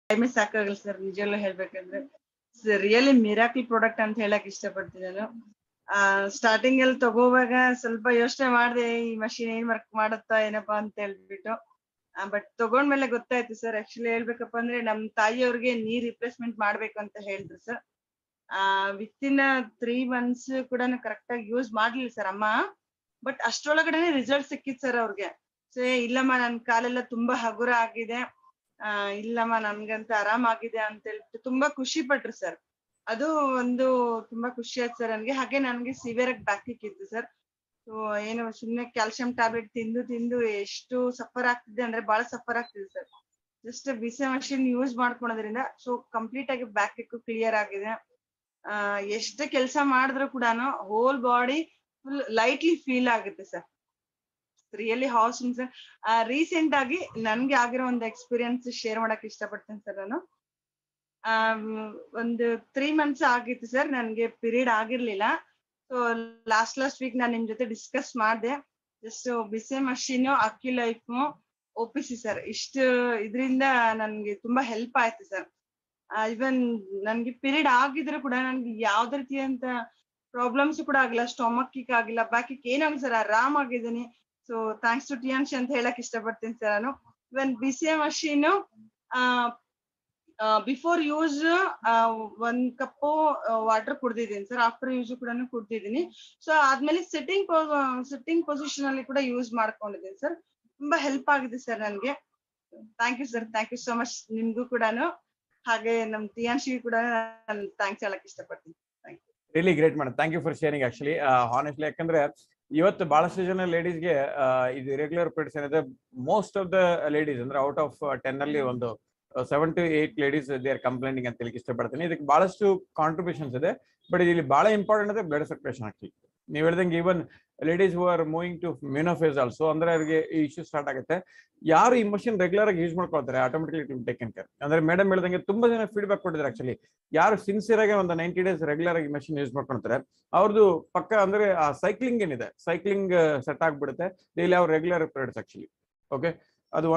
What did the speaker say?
ಟೈಮೇ ಸಾಕಾಗಲ್ಲ ಸರ್ ನಿಜವಾಗ್ಲೂ ಹೇಳ್ಬೇಕಂದ್ರೆ. ರಿಯಲಿ ಮಿರಾಕಲ್ ಪ್ರಾಡಕ್ಟ್ ಅಂತ ಹೇಳಕ್ ಇಷ್ಟಪಡ್ತೀನಿ ನಾನು. ಸ್ಟಾರ್ಟಿಂಗ್ ಅಲ್ಲಿ ತಗೋವಾಗ ಸ್ವಲ್ಪ ಯೋಚನೆ ಮಾಡಿದೆ ಈ ಮಷಿನ್ ಏನ್ ವರ್ಕ್ ಮಾಡುತ್ತಾ ಏನಪ್ಪಾ ಅಂತ ಹೇಳ್ಬಿಟ್ಟು. ಬಟ್ ತಗೊಂಡ್ಮೇಲೆ ಗೊತ್ತಾಯ್ತು ಸರ್. ಆಕ್ಚುಲಿ ಹೇಳ್ಬೇಕಪ್ಪ ಅಂದ್ರೆ ನಮ್ ತಾಯಿಯವ್ರಿಗೆ ನೀ ರಿಪ್ಲೇಸ್ಮೆಂಟ್ ಮಾಡ್ಬೇಕು ಅಂತ ಹೇಳಿದ್ರು ಸರ್. ವಿತಿನ್ 3 months ಕೂಡ ಕರೆಕ್ಟ್ ಆಗಿ ಯೂಸ್ ಮಾಡ್ಲಿಲ್ಲ ಸರ್ ಅಮ್ಮ. ಬಟ್ ಅಷ್ಟ್ರೊಳಗಡೆನೆ ರಿಸಲ್ಟ್ ಸಿಕ್ಕಿತ್ ಸರ್ ಅವ್ರಿಗೆ. ಸೊ ಇಲ್ಲಮ್ಮ ನನ್ ಕಾಲೆಲ್ಲ ತುಂಬಾ ಹಗುರ ಆಗಿದೆ, ಇಲ್ಲಮ್ಮ ನನ್ಗಂತ ಆರಾಮಾಗಿದೆ ಅಂತ ಹೇಳ್ಬಿಟ್ಟು ತುಂಬಾ ಖುಷಿ ಪಟ್ರು ಸರ್. ಅದು ಒಂದು ತುಂಬಾ ಖುಷಿ ಆಯ್ತು ಸರ್ ನನ್ಗೆ. ಹಾಗೆ ನನ್ಗೆ ಸಿವಿಯರ್ ಆಗಿ ಬ್ಯಾಕ್ ಇತ್ತು ಸರ್. ಸೊ ಏನು ಸುಮ್ನೆ ಕ್ಯಾಲ್ಸಿಯಂ ಟ್ಯಾಬ್ಲೆಟ್ ತಿಂದು ತಿಂದು ಎಷ್ಟು ಸಫರ್ ಆಗ್ತಿದೆ ಅಂದ್ರೆ ಬಹಳ ಸಫರ್ ಆಗ್ತಿದೆ sir. Just BC machine use ಮಾಡ್ಕೊಳೋದ್ರಿಂದ ಸೊ ಕಂಪ್ಲೀಟ್ ಆಗಿ ಬ್ಯಾಕ್ ಕ್ಲಿಯರ್ ಆಗಿದೆ. ಎಷ್ಟೇ ಕೆಲಸ ಮಾಡಿದ್ರು ಕೂಡ whole body full lightly feel ಆಗುತ್ತೆ sir. Really awesome sir. Recent ಆಗಿ ನನ್ಗೆ ಆಗಿರೋ ಒಂದು ಎಕ್ಸ್ಪೀರಿಯನ್ಸ್ ಶೇರ್ ಮಾಡಕ್ ಇಷ್ಟಪಡ್ತೀನಿ ಸರ್ ನಾನು. ಒಂದು 3 months ಆಗಿತ್ತು ಸರ್ ನನ್ಗೆ ಪೀರಿಯಡ್ ಆಗಿರ್ಲಿಲ್ಲ. ಸೊ ಲಾಸ್ಟ್ ವೀಕ್ ನಾನು ನಿಮ್ ಜೊತೆ ಡಿಸ್ಕಸ್ ಮಾಡಿದೆ. ಜಸ್ಟ್ ಬಿಸಿ ಮಷೀನ್, ಅಕ್ಕಿ ಲೈಫ್, OPC ಸರ್, ಇಷ್ಟು ಇದರಿಂದ ನನ್ಗೆ ತುಂಬಾ ಹೆಲ್ಪ್ ಆಯ್ತು ಸರ್. ಇವನ್ ನನ್ಗೆ ಪೀರಿಯಡ್ ಆಗಿದ್ರು ಕೂಡ ನನ್ಗೆ ಯಾವ್ದೇ ರೀತಿಯಂತ ಪ್ರಾಬ್ಲಮ್ಸ್ ಕೂಡ ಆಗಿಲ್ಲ. ಸ್ಟೊಮಕ್ ಆಗಿಲ್ಲ, ಬ್ಯಾಕ್ ಏನಾಗಿಲ್ಲ ಸರ್, ಆರಾಮಾಗಿದ್ದೀನಿ. ಸೊ ಥ್ಯಾಂಕ್ಸ್ ಟು ಟಿಯಾನ್ಶಿ ಅಂತ ಹೇಳಕ್ ಇಷ್ಟಪಡ್ತೀನಿ ಸರ್ ನಾನು. Even BC machine before use 1 cup water ಕುಡ್ದಿದ್ದೀನಿ ಸರ್. ಆಫ್ಟರ್ ಯೂಸ್ ಕೂಡ ಕುಡ್ದಿದ್ದೀನಿ. ಸೊ ಆದ್ಮೇಲೆ ಸಿಟ್ಟಿಂಗ್ ಪೊಸಿಷನ್ ಅಲ್ಲಿ ಕೂಡ ಯೂಸ್ ಮಾಡ್ಕೊಂಡಿದ್ದೀನಿ ಸರ್. ತುಂಬಾ ಹೆಲ್ಪ್ ಆಗಿದೆ ಸರ್ ನನ್ಗೆ. Thank you sir, thank you so much. ನಿಮ್ಗೂ ಕೂಡ ಹಾಗೆ ನಮ್ ಟಿಯಾನ್ಶಿಗೂ ಕೂಡ ನಾನು ಥ್ಯಾಂಕ್ಸ್ ಹೇಳಕ್ ಇಷ್ಟಪಡ್ತೀನಿ. Really great madam, thank you for sharing. Actually honestly ಯಾಕಂದ್ರೆ ಇವತ್ತು ಬಹಳಷ್ಟು ಜನ ಲೇಡೀಸ್ಗೆ ಇದು ರೆಗ್ಯುಲರ್ ಪೀರಿಯಡ್ಸ್ ಏನಿದೆ, ಮೋಸ್ಟ್ ಆಫ್ ದ ಲೇಡೀಸ್ ಅಂದ್ರೆ ಔಟ್ ಆಫ್ 10 ಅಲ್ಲಿ ಒಂದು 7 to 8 ladies they are complaining ಅಂತ ಹೇಳಿ ಇಷ್ಟಪಡ್ತೀನಿ. ಇದಕ್ಕೆ ಬಹಳಷ್ಟು ಕಾಂಟ್ರಿಬ್ಯೂಷನ್ಸ್ ಇದೆ. ಬಟ್ ಇಲ್ಲಿ ಬಹಳ ಇಂಪಾರ್ಟೆಂಟ್ ಇದೆ ಬ್ಲಡ್ ಸರ್ಕ್ಯುಲೇಷನ್. ಆಕ್ಚುಲಿ ನೀವು ಹೇಳ್ದಂಗೆ even ladies who are moving to menopause also ಅಂದ್ರೆ ಅವ್ರಿಗೆ ಈ ಇಶ್ಯೂ ಸ್ಟಾರ್ಟ್ ಆಗುತ್ತೆ. ಯಾರು ಈ ಮಷಿನ್ ರೆಗ್ಯುಲರ್ ಆಗಿ ಯೂಸ್ ಮಾಡ್ಕೊಳ್ತಾರೆ automatically it will taken care. ಅಂದ್ರೆ ಮೇಡಮ್ ಹೇಳ್ದಂಗೆ ತುಂಬಾ ಜನ ಫೀಡ್ಬ್ಯಾಕ್ ಕೊಟ್ಟಿದ್ದಾರೆ. ಆಕ್ಚುಲಿ ಯಾರು ಸಿನ್ಸಿಯರ್ ಆಗಿ ಒಂದು 90 days ರೆಗ್ಯುಲರ್ ಆಗಿ ಮಷಿನ್ ಯೂಸ್ ಮಾಡ್ಕೊಳ್ತಾರೆ ಅವ್ರದ್ದು ಪಕ್ಕ ಅಂದ್ರೆ ಆ ಸೈಕ್ಲಿಂಗ್ ಏನಿದೆ, ಸೈಕ್ಲಿಂಗ್ ಸೆಟ್ ಆಗ್ಬಿಡುತ್ತೆ ಡೈಲಿ ಅವ್ರ ರೆಗ್ಯುಲರ್ ಪೀರಿಯಡ್ಸ್ ಆಕ್ಚುಲಿ. ಓಕೆ, ಅದು